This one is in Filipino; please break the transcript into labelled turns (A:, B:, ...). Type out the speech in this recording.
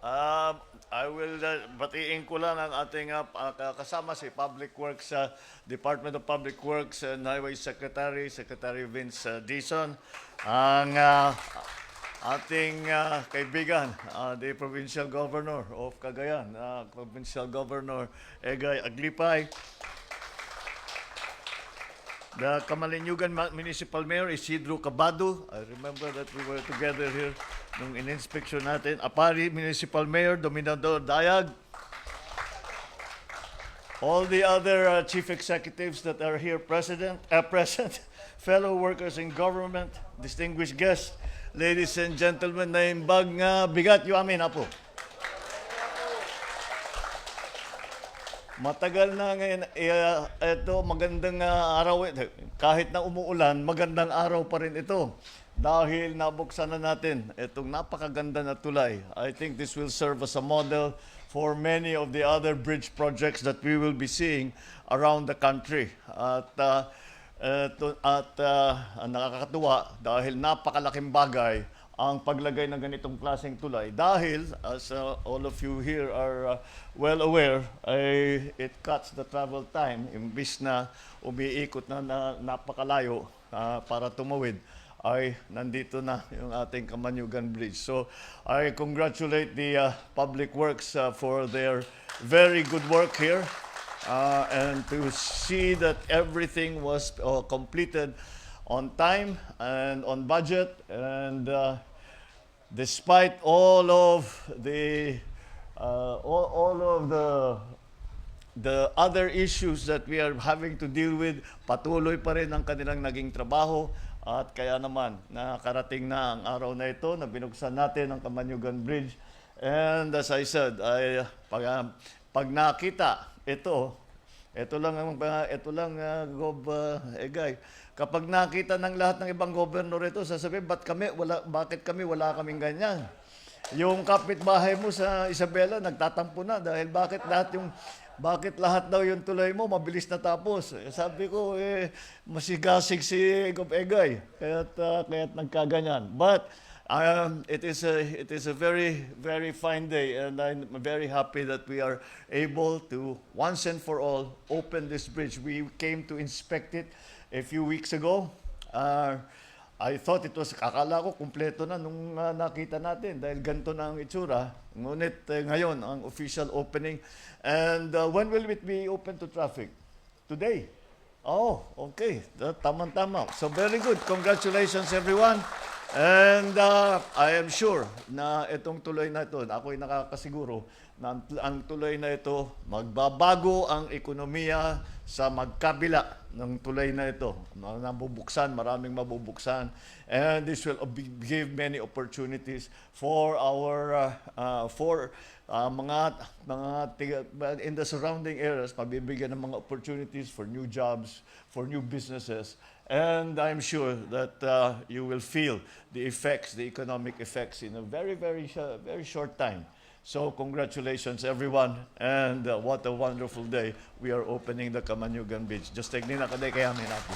A: Um, I will, batiin ko lang ang ating kasama si Public Works, Department of Public Works and Highway Secretary, Secretary Vince Dizon, ang ating kaibigan, the Provincial Governor of Cagayan, Provincial Governor Egay Aglipay, the Camaliniugan Municipal Mayor Isidro Cabado. I remember that we were together here nung in-inspection natin. Apari Municipal Mayor Dominador Dayag. All the other chief executives that are here present, fellow workers in government, distinguished guests, ladies and gentlemen, naimbag nga bigat yu amin apo. Matagal na ngayon, ito magandang araw, kahit na umuulan, magandang araw pa rin ito. Dahil nabuksan na natin itong napakaganda na tulay. I think this will serve as a model for many of the other bridge projects that we will be seeing around the country. At nakakatuwa dahil napakalaking bagay ang paglagay ng ganitong klaseng tulay. Dahil, as all of you here are well aware, it cuts the travel time. Imbis na umiikot na napakalayo para tumawid, ay nandito na yung ating Camaliniugan Bridge. So I congratulate the Public Works for their very good work here and to see that everything was completed on time and on budget, and despite all of the the other issues that we are having to deal with, patuloy pa rin ang kanilang naging trabaho. At kaya naman, nakarating na ang araw na ito na binuksan natin ang Camaliniugan Bridge. And as I said, pag nakita ito lang Gob Egay. Kapag nakita ng lahat ng ibang gobernador ito, sasabihin, bakit kami wala kaming ganyan? Yung kapitbahay mo sa Isabela nagtatampo na dahil bakit lahat daw yung tulay mo mabilis na tapos? Sabi ko, masigasig si Gob Egay. Kaya't nagkaganyan. But it is a very, very fine day, and I'm very happy that we are able to once and for all open this bridge. We came to inspect it a few weeks ago. I thought akala ko kumpleto na nung nakita natin dahil ganito na ang itsura. Ngunit ngayon ang official opening. And when will it be open to traffic? Today? Oh, okay. Tama-tama. So very good. Congratulations everyone. And I am sure na itong tuloy na ito, ako'y nakakasiguro na ang tuloy na ito, magbabago ang ekonomiya sa magkabila ng tulay na ito. Maraming mabubuksan. And this will give many opportunities for our mga in the surrounding areas, mabibigyan ng mga opportunities for new jobs, for new businesses. And I'm sure that you will feel the effects, the economic effects in a very, very short time. So congratulations everyone, and what a wonderful day we are opening the Camaliniugan Bridge. Just take nina kaday kaya natin.